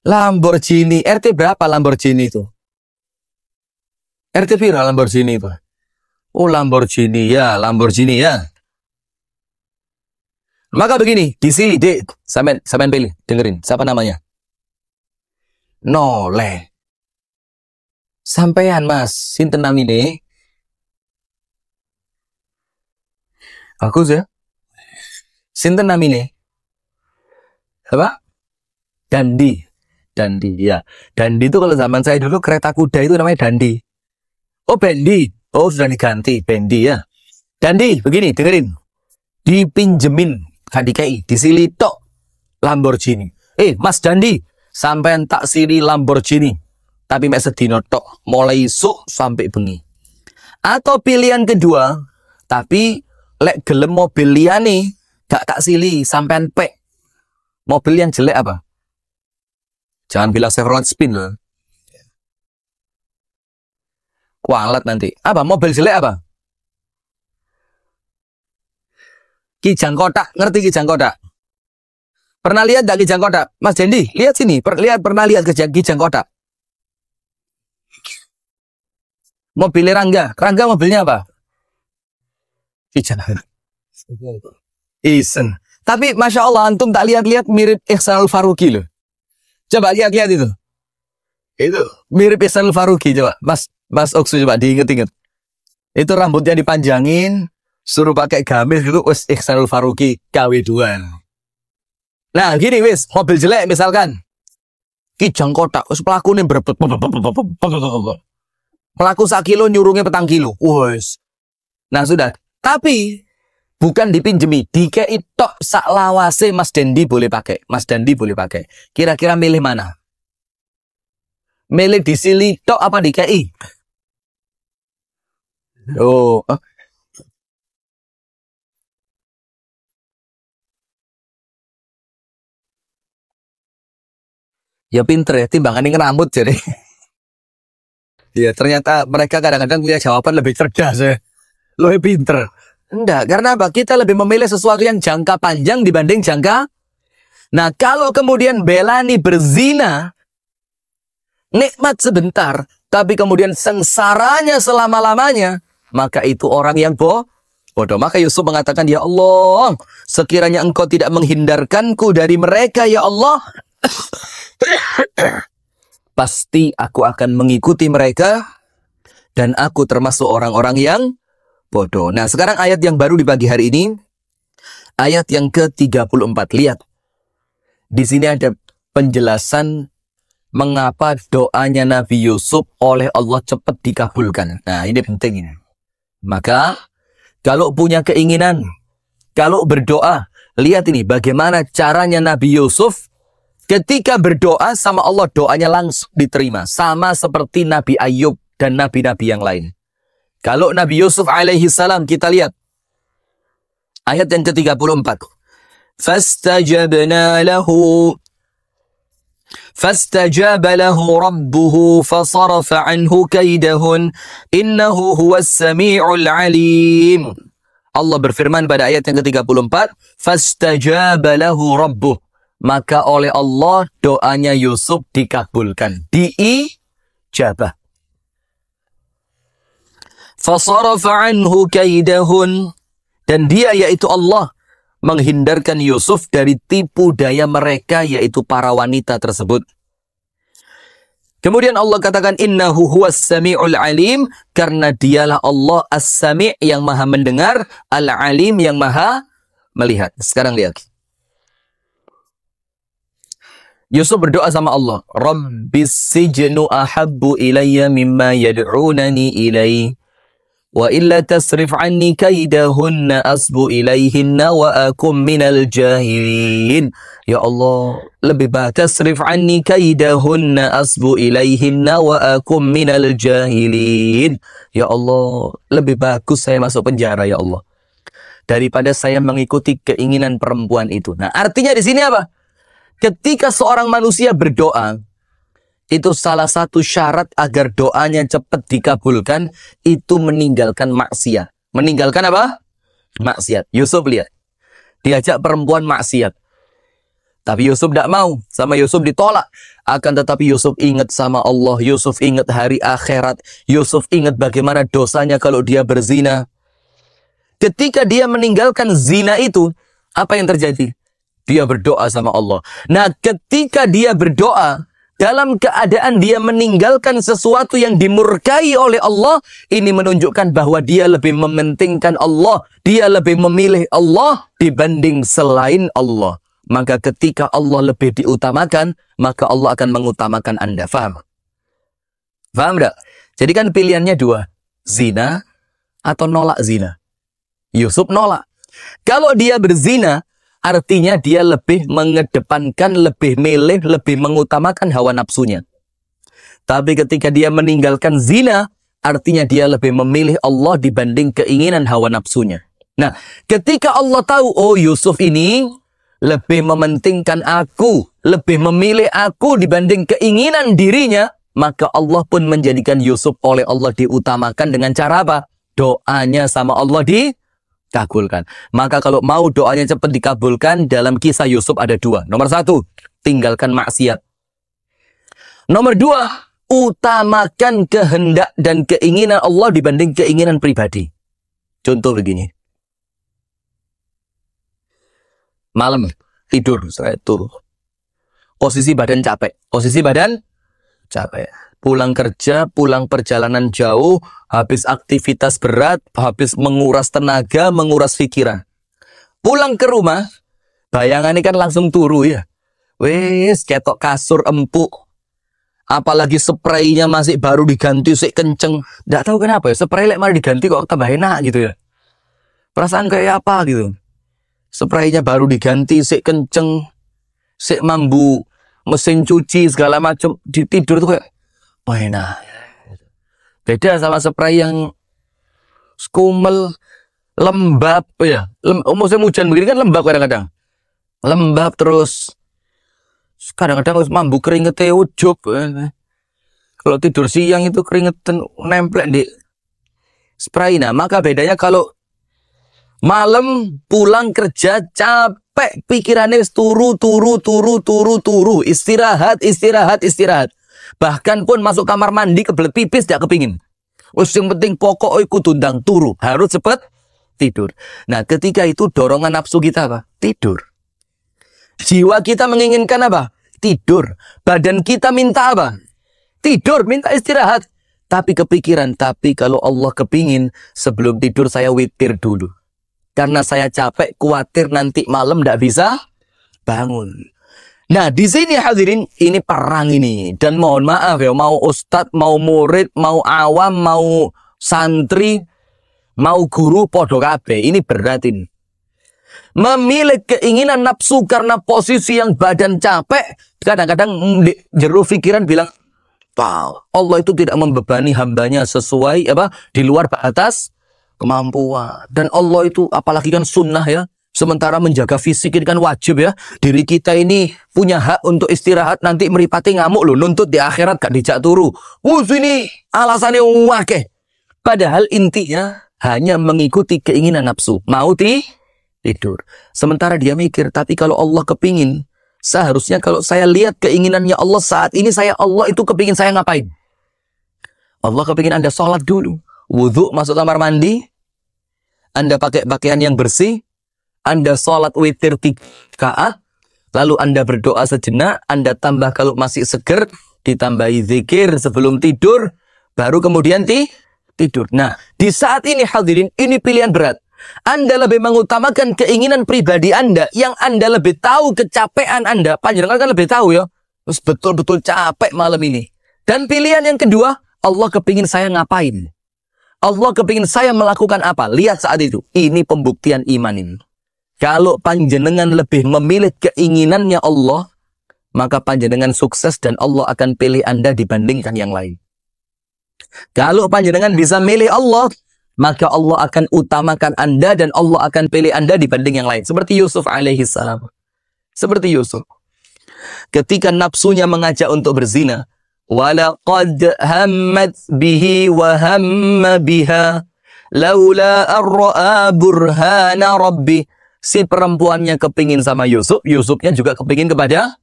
Lamborghini. RT berapa Lamborghini itu? RT berapa Lamborghini itu? Oh, Lamborghini ya, Lamborghini ya. Maka begini, di sini, Dek, sampean pilih, dengerin, siapa namanya? Noleh. Sampean, Mas, sinten namine? Aku ya. Sinten namine? Apa? Dandi. Dandi, ya. Dandi itu kalau zaman saya dulu kereta kuda itu namanya Dandi. Oh, Bendi. Oh, sudah diganti. Bendi, ya. Dandi, begini, dengerin. Dipinjemin KDKI, disilitok Lamborghini. Mas Dandi, sampean tak siri Lamborghini. Tapi mek sedino tok, mulai isuk sampai bengi. Atau pilihan kedua, tapi lek gelem mobil liyane gak tak sili sampean pek. Mobil yang jelek apa? Jangan bilang Chevrolet Spin loh. Kualat nanti. Apa? Mobil jelek apa? Kijang kotak. Ngerti kijang kotak? Pernah lihat gak kijang kotak? Mas Dendi, lihat sini. Pernah lihat kijang kotak? Mobilnya Rangga. Rangga mobilnya apa? Kijang. Isen. Tapi Masya Allah, antum tak lihat-lihat mirip Ihsanul Faruqi loh. Coba lihat-lihat itu. Itu mirip Ihsanul Faruqi. Coba Mas Oksu coba diinget-inget. Itu rambutnya dipanjangin, suruh pakai gamis gitu, wes Ihsanul Faruqi KW2. Nah gini wes, mobil jelek misalkan kijang kotak, wes pelakunya berebut, pelaku 1 kilo nyurungnya 4 kilo, wes. Nah sudah, tapi bukan dipinjemi, dikei tok sak lawase Mas Dendi boleh pakai, Mas Dendi boleh pakai. Kira-kira milih mana? Milih disili tok apa dikei? Oh, ya pinter ya, timbangan ini rambut jadi. Ya ternyata mereka kadang-kadang punya jawaban lebih cerdas ya. Lebih pinter. Enggak, karena apa? Kita lebih memilih sesuatu yang jangka panjang dibanding jangka. Nah, kalau kemudian Belani berzina, nikmat sebentar, tapi kemudian sengsaranya selama-lamanya, maka itu orang yang bodoh. Maka Yusuf mengatakan, ya Allah, sekiranya engkau tidak menghindarkanku dari mereka, ya Allah, pasti aku akan mengikuti mereka, dan aku termasuk orang-orang yang bodoh. Nah, sekarang ayat yang baru di pagi hari ini, ayat yang ke-34. Lihat, di sini ada penjelasan mengapa doanya Nabi Yusuf oleh Allah cepat dikabulkan. Nah, ini penting ini. Maka, kalau punya keinginan, kalau berdoa, lihat ini bagaimana caranya Nabi Yusuf ketika berdoa sama Allah, doanya langsung diterima. Sama seperti Nabi Ayub dan nabi-nabi yang lain. Kalau Nabi Yusuf alaihi salam, kita lihat ayat yang ke-34. فاستجاب له ربه فصرف عنه كيدهن إنه هو السميع العليم. Allah berfirman pada ayat yang ke-34, fastajaba lahu rabbuh, maka oleh Allah doanya Yusuf dikabulkan, diijabah. Fasarafa anhu kaidahun, dan dia yaitu Allah menghindarkan Yusuf dari tipu daya mereka, yaitu para wanita tersebut. Kemudian Allah katakan innahu huwas sami'ul alim, karena dialah Allah as-sami' yang maha mendengar, al-alim yang maha melihat. Sekarang lihat. Yusuf berdoa sama Allah, Rabbis sijnu ahabbu ilayya mimma yad'unani ilayhi. Wa illa tasrif anni kaidahunna asbu ilaihinna wa akum minal jahilin. Ya Allah, lebih baik tasrif anni kaidahunna asbu ilaihinna wa akum minal jahilin. Ya Allah, lebih bagus saya masuk penjara ya Allah daripada saya mengikuti keinginan perempuan itu. Nah, artinya di sini apa? Ketika seorang manusia berdoa, itu salah satu syarat agar doanya cepat dikabulkan, itu meninggalkan maksiat. Meninggalkan apa? Maksiat. Yusuf lihat, diajak perempuan maksiat. Tapi Yusuf tidak mau. Sama Yusuf ditolak. Akan tetapi Yusuf ingat sama Allah. Yusuf ingat hari akhirat. Yusuf ingat bagaimana dosanya kalau dia berzina. Ketika dia meninggalkan zina itu, apa yang terjadi? Dia berdoa sama Allah. Nah, ketika dia berdoa, dalam keadaan dia meninggalkan sesuatu yang dimurkai oleh Allah, ini menunjukkan bahwa dia lebih mementingkan Allah. Dia lebih memilih Allah dibanding selain Allah. Maka ketika Allah lebih diutamakan, maka Allah akan mengutamakan Anda. Faham? Faham enggak? Jadi kan pilihannya dua. Zina atau nolak zina. Yusuf nolak. Kalau dia berzina, artinya dia lebih mengedepankan, lebih milih, lebih mengutamakan hawa nafsunya. Tapi ketika dia meninggalkan zina, artinya dia lebih memilih Allah dibanding keinginan hawa nafsunya. Nah, ketika Allah tahu, oh Yusuf ini lebih mementingkan aku, lebih memilih aku dibanding keinginan dirinya, maka Allah pun menjadikan Yusuf oleh Allah diutamakan dengan cara apa? Doanya sama Allah dikabulkan. Maka kalau mau doanya cepat dikabulkan, dalam kisah Yusuf ada dua. Nomor satu, tinggalkan maksiat. Nomor dua, utamakan kehendak dan keinginan Allah dibanding keinginan pribadi. Contoh begini. Malam tidur saya tuh. Posisi badan capek. Posisi badan capek. Pulang kerja, pulang perjalanan jauh, habis aktivitas berat, habis menguras tenaga, menguras pikiran. Pulang ke rumah, bayangannya kan langsung turu ya. Wes, ketok kasur empuk. Apalagi spraynya masih baru diganti, sik kenceng. Nggak tahu kenapa ya, spray lek malah diganti kok tambah enak gitu ya. Perasaan kayak apa gitu. Spraynya baru diganti, sik kenceng, sik mambu, mesin cuci segala macam, tidur tuh kayak, oh enak. Beda sama spray yang skumel, lembab ya. Musim hujan begini kan lembab kadang-kadang. Lembab terus, kadang-kadang mambu keringetnya ujuk. Kalau tidur siang itu keringetan nempel di spray. Nah, maka bedanya kalau malam pulang kerja capek, pikirannya turu, istirahat. Bahkan pun masuk kamar mandi kebelet pipis tidak kepingin. Wes yang penting pokok iku tundang turu, harus cepat tidur. Nah, ketika itu dorongan nafsu kita apa? Tidur. Jiwa kita menginginkan apa? Tidur. Badan kita minta apa? Tidur, minta istirahat. Tapi kepikiran, tapi kalau Allah kepingin sebelum tidur saya witir dulu. Karena saya capek, khawatir nanti malam tidak bisa bangun. Nah, di sini hadirin, ini perang ini. Dan mohon maaf ya, mau ustadz, mau murid, mau awam, mau santri, mau guru, podo kabeh. Ini berat ini. Memilih keinginan nafsu karena posisi yang badan capek, kadang-kadang jero pikiran bilang, wow, Allah itu tidak membebani hambanya sesuai apa di luar batas kemampuan. Dan Allah itu apalagi kan sunnah ya. Sementara menjaga fisik ini kan wajib ya. Diri kita ini punya hak untuk istirahat. Nanti meripati ngamuk loh. Nuntut di akhirat gak dijak turu. Ini alasannya wakeh. Padahal intinya hanya mengikuti keinginan nafsu. Mau tidur. Sementara dia mikir, tapi kalau Allah kepingin, seharusnya kalau saya lihat keinginannya Allah saat ini, Allah itu kepingin saya ngapain? Allah kepingin Anda sholat dulu. Wudhu, masuk kamar mandi, Anda pakai pakaian yang bersih, Anda sholat witir 3 rakaat, lalu Anda berdoa sejenak, Anda tambah kalau masih seger, ditambahi zikir sebelum tidur, baru kemudian tidur. Nah, di saat ini hadirin, ini pilihan berat. Anda lebih mengutamakan keinginan pribadi Anda, yang Anda lebih tahu kecapean Anda. Panjenengan kan lebih tahu ya, terus betul-betul capek malam ini. Dan pilihan yang kedua, Allah kepingin saya ngapain? Allah kepingin saya melakukan apa? Lihat saat itu. Ini pembuktian iman ini. Kalau panjenengan lebih memilih keinginannya Allah, maka panjenengan sukses dan Allah akan pilih Anda dibandingkan yang lain. Kalau panjenengan bisa milih Allah, maka Allah akan utamakan Anda dan Allah akan pilih Anda dibanding yang lain. Seperti Yusuf alaihissalam. Seperti Yusuf. Ketika nafsunya mengajak untuk berzina, وَلَقَدْ هَمَّتْ بِهِ وَهَمَّ بِهَا لَوْلَا أَرْرَآ بُرْهَانَ رَبِّهِ Si perempuannya kepingin sama Yusuf, Yusufnya juga kepingin kepada.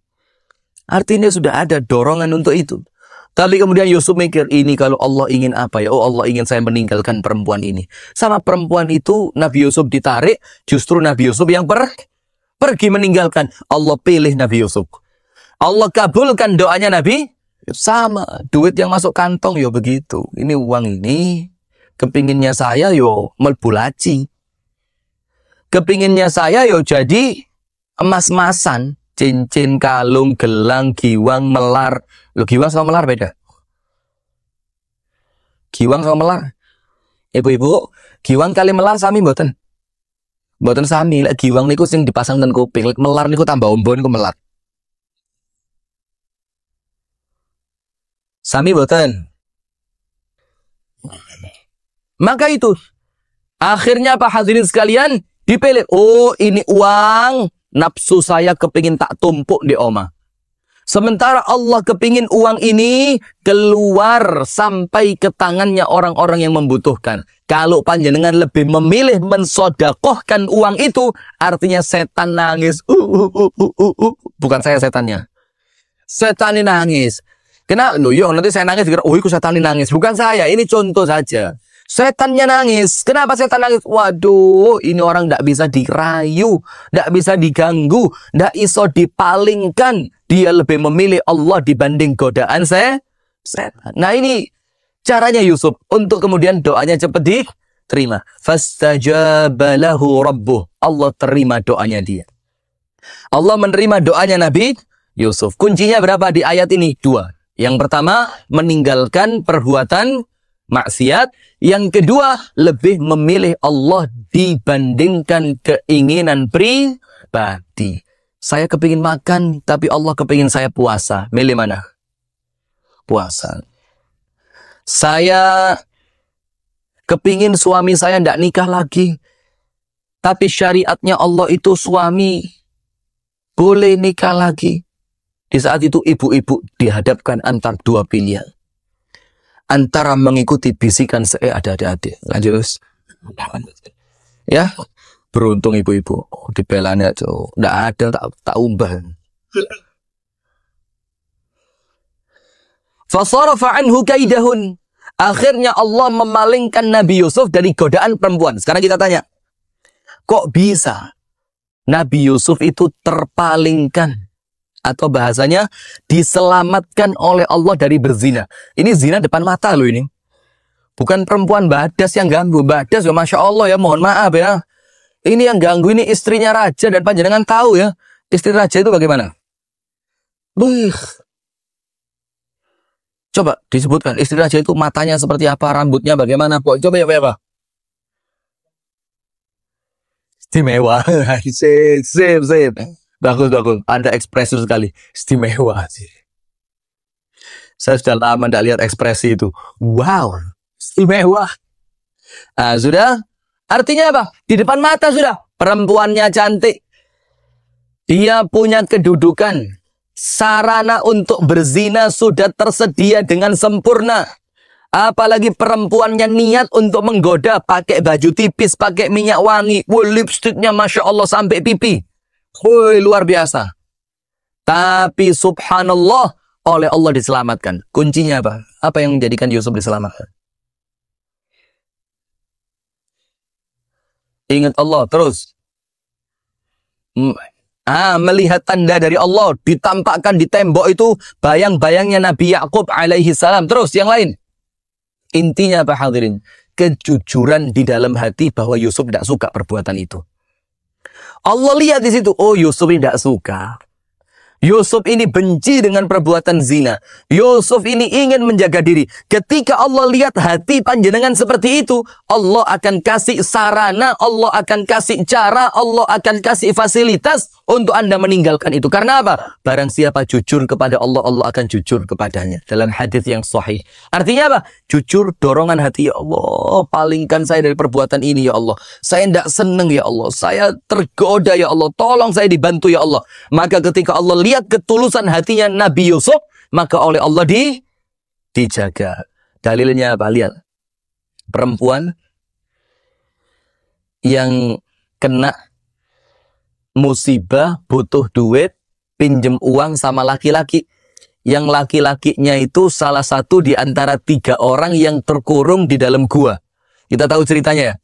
Artinya sudah ada dorongan untuk itu. Tapi kemudian Yusuf mikir, ini kalau Allah ingin apa ya? Oh, Allah ingin saya meninggalkan perempuan ini. Sama perempuan itu Nabi Yusuf ditarik, justru Nabi Yusuf yang pergi meninggalkan. Allah pilih Nabi Yusuf. Allah kabulkan doanya Nabi. Sama, duit yang masuk kantong yo begitu. Ini uang ini kepinginnya saya yo melbu laci. Kepinginnya saya yo jadi emas-emasan, cincin, kalung, gelang, giwang, melar. Loh, giwang sama melar beda. Giwang sama melar. Ibu-ibu, giwang kali melar sami mboten? Mboten sami. Lek giwang niku sing dipasang ten kuping, lek melar niku tambah ombo niku melar. Sami mboten. Maka itu akhirnya apa hadirin sekalian? Dipilih, oh ini uang, nafsu saya kepingin tak tumpuk di oma. Sementara Allah kepingin uang ini keluar sampai ke tangannya orang-orang yang membutuhkan. Kalau panjenengan lebih memilih mensodakohkan uang itu, artinya setan nangis. Bukan saya setannya. Setan nangis. Kenapa? Loh, yo nanti saya nangis, oh itu setan nangis. Bukan saya, ini contoh saja. Setannya nangis. Kenapa setan nangis? Waduh, ini orang tidak bisa dirayu, tidak bisa diganggu, tidak iso dipalingkan. Dia lebih memilih Allah dibanding godaan setan. Nah ini caranya Yusuf untuk kemudian doanya cepat diterima. Fastajaba lahu rabbuh. Allah terima doanya dia. Allah menerima doanya Nabi Yusuf. Kuncinya berapa di ayat ini? 2. Yang pertama, meninggalkan perbuatan maksiat. Yang kedua, lebih memilih Allah dibandingkan keinginan pribadi. Saya kepingin makan, tapi Allah kepingin saya puasa. Milih mana? Puasa. Saya kepingin suami saya tidak nikah lagi. Tapi syariatnya Allah itu suami boleh nikah lagi. Di saat itu ibu-ibu dihadapkan antara dua pilihan. Antara mengikuti bisikan ada adik-adik. Lanjut. Ya, beruntung ibu-ibu. Oh, dibelanya tuh. Nggak ada, tak umbah. Fasarafa anhu kaidahun. Akhirnya Allah memalingkan Nabi Yusuf dari godaan perempuan. Sekarang kita tanya. Kok bisa Nabi Yusuf itu terpalingkan? Atau bahasanya diselamatkan oleh Allah dari berzina. Ini zina depan mata loh ini. Bukan perempuan badas yang ganggu. Badas ya Masya Allah ya, mohon maaf ya. Ini yang ganggu ini istrinya raja dan panjenengan tahu ya. Istri raja itu bagaimana? Coba disebutkan istri raja itu matanya seperti apa, rambutnya bagaimana. Coba ya Pak. Istimewa. Sip. Bagus. Anda ekspresif sekali. Istimewa sih. Saya sudah lama tidak lihat ekspresi itu. Wow. Istimewa. Nah, sudah. Artinya apa? Di depan mata sudah. Perempuannya cantik. Dia punya kedudukan. Sarana untuk berzina sudah tersedia dengan sempurna. Apalagi perempuannya niat untuk menggoda. Pakai baju tipis, pakai minyak wangi. Lipstiknya Masya Allah sampai pipi. Luar biasa. Tapi subhanallah, oleh Allah diselamatkan. Kuncinya apa? Apa yang menjadikan Yusuf diselamatkan? Ingat Allah terus. Melihat tanda dari Allah. Ditampakkan di tembok itu bayang-bayangnya Nabi Yakub alaihi salam. Terus yang lain. Intinya apa hadirin? Kejujuran di dalam hati bahwa Yusuf tidak suka perbuatan itu. Allah lihat di situ, oh Yusuf ini tidak suka. Yusuf ini benci dengan perbuatan zina. Yusuf ini ingin menjaga diri. Ketika Allah lihat hati panjenengan seperti itu, Allah akan kasih sarana, Allah akan kasih cara, Allah akan kasih fasilitas untuk Anda meninggalkan itu. Karena apa? Barang siapa jujur kepada Allah, Allah akan jujur kepadanya. Dalam hadis yang sahih. Artinya apa? Jujur, dorongan hati, ya Allah, palingkan saya dari perbuatan ini, ya Allah. Saya tidak senang, ya Allah. Saya tergoda, ya Allah. Tolong saya dibantu, ya Allah. Maka ketika Allah lihat ketulusan hatinya Nabi Yusuf, maka oleh Allah dijaga. Dalilnya apa? Lihat. Perempuan yang kena musibah, butuh duit, pinjem uang sama laki-laki. Yang laki-lakinya itu salah satu di antara 3 orang yang terkurung di dalam gua. Kita tahu ceritanya ya.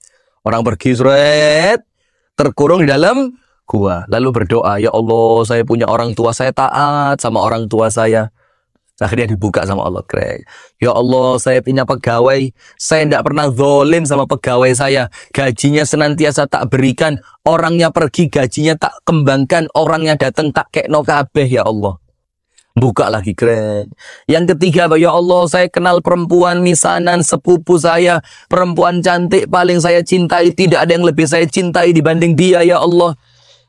Orang pergi seret, terkurung di dalam gua. Lalu berdoa, ya Allah, saya punya orang tua, saya taat sama orang tua saya. Akhirnya dibuka sama Allah. Ya Allah, saya punya pegawai, saya tidak pernah zalim sama pegawai saya. Gajinya senantiasa tak berikan. Orangnya pergi, gajinya tak kembangkan. Orangnya datang tak kekno kabeh, ya Allah. Buka lagi, keren. Yang ketiga, ya Allah, saya kenal perempuan misanan sepupu saya. Perempuan cantik paling saya cintai. Tidak ada yang lebih saya cintai dibanding dia, ya Allah.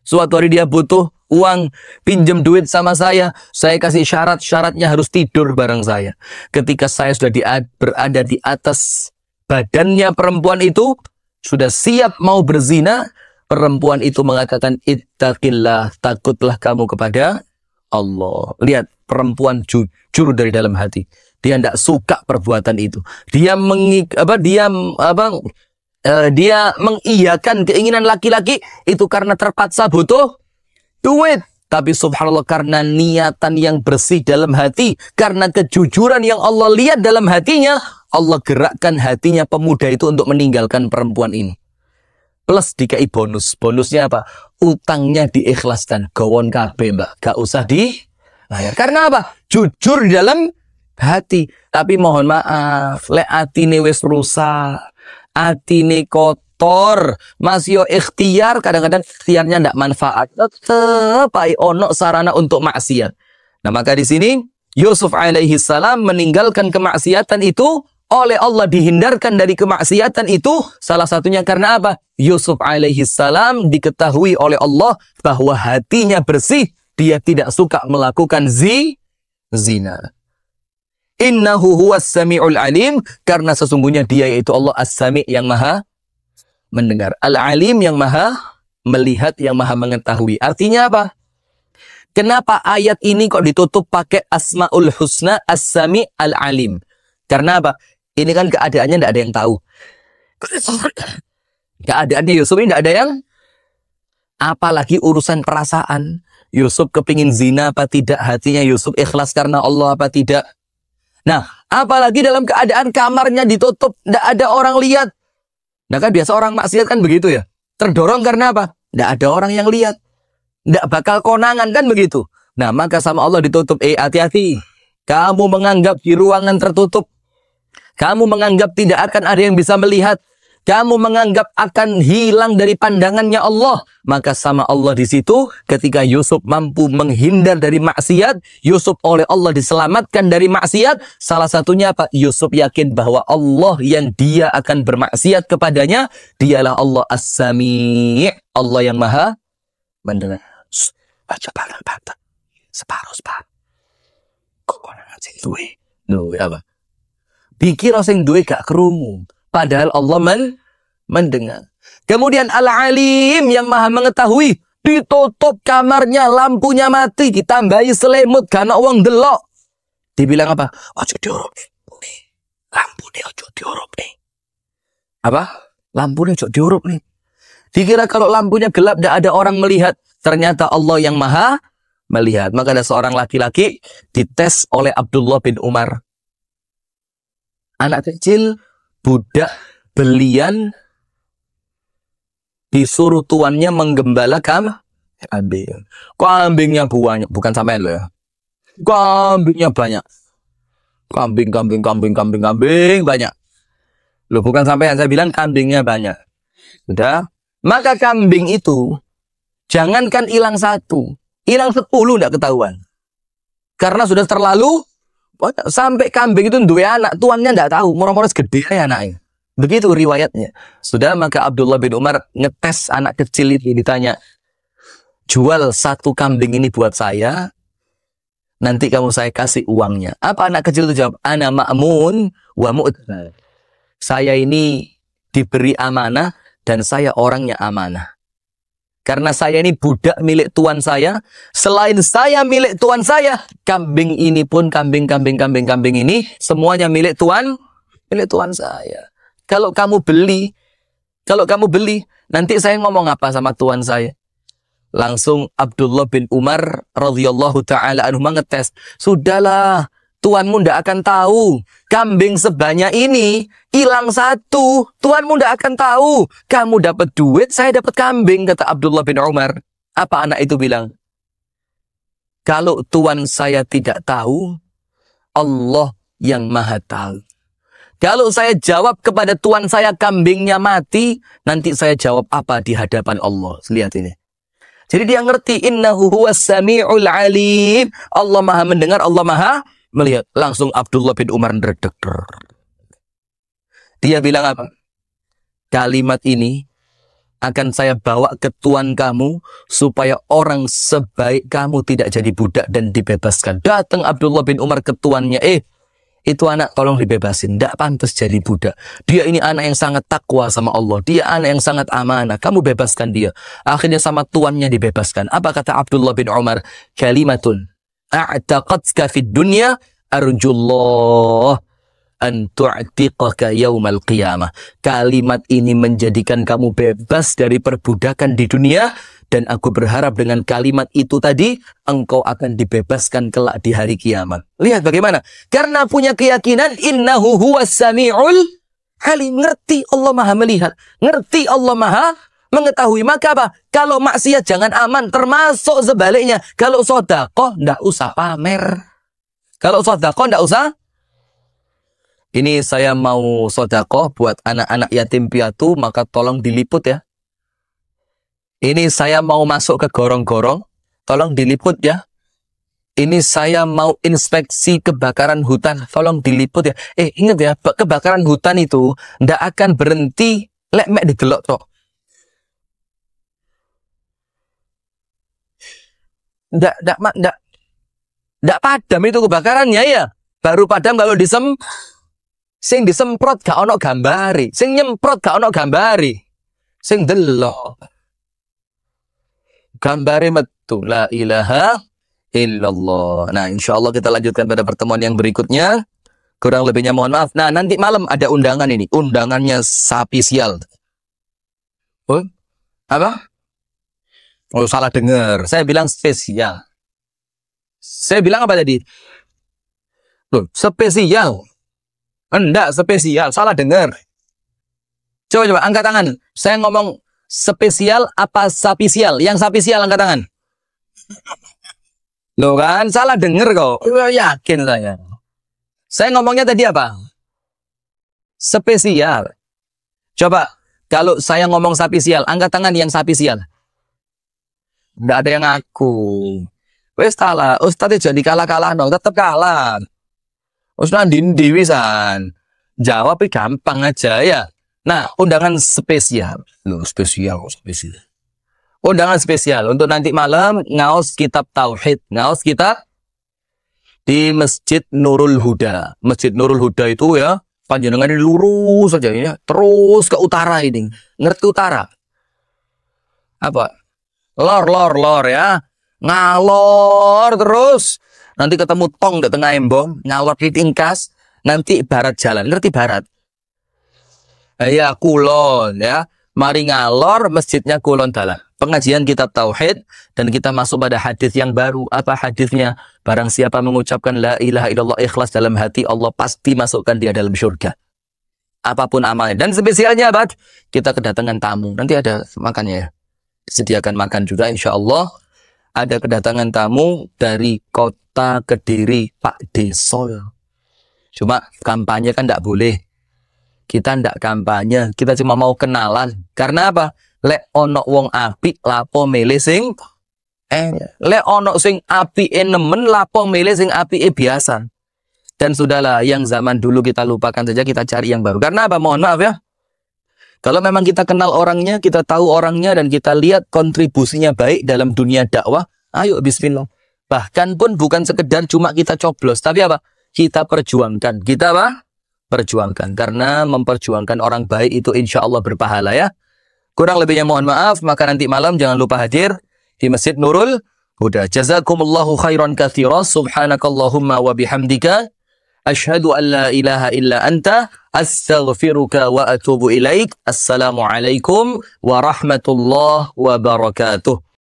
Suatu hari dia butuh uang, pinjam duit sama saya kasih syaratnya harus tidur bareng saya. Ketika saya sudah berada di atas badannya perempuan itu, sudah siap mau berzina, perempuan itu mengatakan, ittaqillah, takutlah kamu kepada Allah. Lihat, perempuan jujur dari dalam hati. Dia tidak suka perbuatan itu. Dia mengiyakan keinginan laki-laki itu karena terpaksa butuh duit. Tapi subhanallah, karena niatan yang bersih dalam hati, karena kejujuran yang Allah lihat dalam hatinya, Allah gerakkan hatinya pemuda itu untuk meninggalkan perempuan ini. Plus dikai bonus. Bonusnya apa? Utangnya diikhlaskan. Gawon kabeh, Mbak. Gak usah dibayar. Karena apa? Jujur di dalam hati. Tapi mohon maaf, lek atine wis rusak, atine kotor, masih yo ikhtiar, kadang-kadang ikhtiarnya ndak manfaat. Tetep ono sarana untuk maksiat. Nah, maka di sini Yusuf alaihi salam meninggalkan kemaksiatan itu, oleh Allah dihindarkan dari kemaksiatan itu, salah satunya karena apa? Yusuf alaihi salam diketahui oleh Allah bahwa hatinya bersih, dia tidak suka melakukan zina. Innahu huwas sami'ul alim, karena sesungguhnya dia yaitu Allah as-sami' yang maha mendengar, al-alim yang maha melihat, yang maha mengetahui. Artinya apa? Kenapa ayat ini kok ditutup pakai asmaul husna, as-sami' al-alim? Karena apa? Ini kan keadaannya tidak ada yang tahu. Keadaannya Yusuf ini tidak ada yang, apalagi urusan perasaan. Yusuf kepingin zina apa tidak? Hatinya Yusuf ikhlas karena Allah apa tidak? Nah, apalagi dalam keadaan kamarnya ditutup, tidak ada orang lihat. Nah, kan biasa orang maksiat kan begitu ya. Terdorong karena apa? Tidak ada orang yang lihat. Tidak bakal konangan kan begitu. Nah, maka sama Allah ditutup. Hati-hati. Kamu menganggap di ruangan tertutup. Kamu menganggap tidak akan ada yang bisa melihat. Kamu menganggap akan hilang dari pandangannya Allah. Maka sama Allah di situ, ketika Yusuf mampu menghindar dari maksiat, Yusuf oleh Allah diselamatkan dari maksiat. Salah satunya apa? Yusuf yakin bahwa Allah yang dia akan bermaksiat kepadanya, dialah Allah as-sami', Allah yang maha mendengar. Baca banget, separuh. Kok konangan sing duwe? Apa? Dikira sing duwe gak kerungu. Padahal Allah mendengar. Kemudian Al-Alim yang maha mengetahui. Ditutup kamarnya, lampunya mati, ditambahi selimut, karena uang delok. Dibilang apa? Ojo diurup nih. Lampunya ojo diurup nih. Apa? Lampunya ojo diurup nih. Dikira kalau lampunya gelap, tidak ada orang melihat. Ternyata Allah yang maha melihat. Maka ada seorang laki-laki dites oleh Abdullah bin Umar. Anak kecil, budak belian, disuruh tuannya menggembala kambing. Kambingnya banyak, bukan sampean loh ya. Kambingnya banyak. Kambing banyak. Loh, bukan sampean, saya bilang kambingnya banyak. Sudah, maka kambing itu jangankan hilang 1, hilang 10 tidak ketahuan. Karena sudah terlalu sampai kambing itu dua anak, tuannya tidak tahu, murah-murah gede ya anaknya. Begitu riwayatnya. Sudah, maka Abdullah bin Umar ngetes anak kecil itu, ditanya, jual 1 kambing ini buat saya, nanti kamu saya kasih uangnya. Apa anak kecil itu jawab? Ana ma'mun wa mu'tman. Saya ini diberi amanah dan saya orangnya amanah. Karena saya ini budak milik tuan saya. Selain saya milik tuan saya, kambing ini pun, kambing ini semuanya milik tuan saya. Kalau kamu beli, nanti saya ngomong apa sama tuan saya? Langsung Abdullah bin Umar radhiyallahu taala anhu ngetes. Sudahlah, tuanmu ndak akan tahu. Kambing sebanyak ini hilang satu. Tuanmu ndak akan tahu. Kamu dapat duit, saya dapat kambing, kata Abdullah bin Umar. Apa anak itu bilang? Kalau tuan saya tidak tahu, Allah yang maha tahu. Kalau saya jawab kepada tuan saya kambingnya mati, nanti saya jawab apa di hadapan Allah. Lihat ini. Jadi dia ngerti, innahu huwas sami'ul alim. Allah maha mendengar, Allah maha melihat. Langsung Abdullah bin Umar ndredeg. Dia bilang apa? Kalimat ini akan saya bawa ke tuan kamu supaya orang sebaik kamu tidak jadi budak dan dibebaskan. Datang Abdullah bin Umar ke tuannya, itu anak tolong dibebasin, tidak pantas jadi budak. Dia ini anak yang sangat takwa sama Allah. Dia anak yang sangat amanah. Kamu bebaskan dia. Akhirnya sama tuannya dibebaskan. Apa kata Abdullah bin Umar? Kalimatun a'taqatka fid dunya arjullah an tu'tiqaka yaumal qiyamah. Kalimat ini menjadikan kamu bebas dari perbudakan di dunia. Dan aku berharap dengan kalimat itu tadi, engkau akan dibebaskan kelak di hari kiamat. Lihat bagaimana. Karena punya keyakinan, innahu huwas sami'ul alim. Ngerti Allah maha melihat. Ngerti Allah maha mengetahui. Maka apa? Kalau maksiat jangan aman. Termasuk sebaliknya. Kalau sedekah, ndak usah pamer. Kalau sedekah, ndak usah. Ini saya mau sedekah buat anak-anak yatim piatu, maka tolong diliput ya. Ini saya mau masuk ke gorong-gorong, tolong diliput ya. Ini saya mau inspeksi kebakaran hutan, tolong diliput ya. Ingat ya, kebakaran hutan itu ndak akan berhenti lek mek didelok tok. Ndak padam itu kebakarannya ya. Baru padam kalau sing disemprot gak ono gambari, sing nyemprot gak ono gambari. Sing delok gambare metu la ilaha illallah. Nah, insyaallah kita lanjutkan pada pertemuan yang berikutnya. Kurang lebihnya mohon maaf. Nah, nanti malam ada undangan ini. Undangannya spesial. Oh, apa? Oh, salah dengar. Saya bilang spesial. Saya bilang apa tadi? Loh, spesial. Enggak, spesial. Salah dengar. Coba angkat tangan. Saya ngomong spesial apa sapisial? Yang sapisial angkat tangan. Loh kan, salah dengar kok. Yakin saya. Saya ngomongnya tadi apa? Spesial. Coba, kalau saya ngomong sapisial, angkat tangan yang sapisial. Nggak ada yang ngaku. Wes salah. Ustadz jadi kalah-kalah dong. Tetap kalah. Ustadz dindi wisan. Jawab gampang aja ya. Nah, undangan spesial. Loh, spesial. Undangan spesial untuk nanti malam ngaos kitab tauhid, ngaos kitab di Masjid Nurul Huda. Masjid Nurul Huda itu ya, panjenengan ini lurus saja ya, terus ke utara ini. Ngerti utara? Apa? Lor ya. Ngalor terus. Nanti ketemu tong di tengah embong, ngalor di tingkas, nanti barat jalan. Ngerti barat? Ya kulon ya, mari ngalor masjidnya kulon dalan. Pengajian kitab tauhid dan kita masuk pada hadis yang baru. Apa hadisnya? Barang siapa mengucapkan la ilaha illallah ikhlas dalam hati, Allah pasti masukkan dia dalam surga. Apapun amalnya. Dan spesialnya apa? Kita kedatangan tamu. Nanti ada makannya ya. Disediakan makan juga insya Allah. Ada kedatangan tamu dari kota Kediri, Pak Deso. Cuma kampanye kan tidak boleh. Kita ndak kampanye, kita cuma mau kenalan. Karena apa? Lek ono wong apik lapo milih sing lek ono sing apike nemen lapo milih sing apike biasa. Dan sudahlah, yang zaman dulu kita lupakan saja, kita cari yang baru. Karena apa? Mohon maaf ya. Kalau memang kita kenal orangnya, kita tahu orangnya dan kita lihat kontribusinya baik dalam dunia dakwah, ayo bismillah. Bahkan pun bukan sekedar cuma kita coblos, tapi apa? Kita perjuangkan. Kita apa? Perjuangkan, karena memperjuangkan orang baik itu insya Allah berpahala ya. Kurang lebihnya mohon maaf, maka nanti malam jangan lupa hadir di Masjid Nurul Huda. Jazakumullahu khairan katsira. Subhanakallahumma wa bihamdika asyhadu an la ilaha illa anta astaghfiruka wa atubu ilaik. Assalamualaikum warahmatullahi wabarakatuh.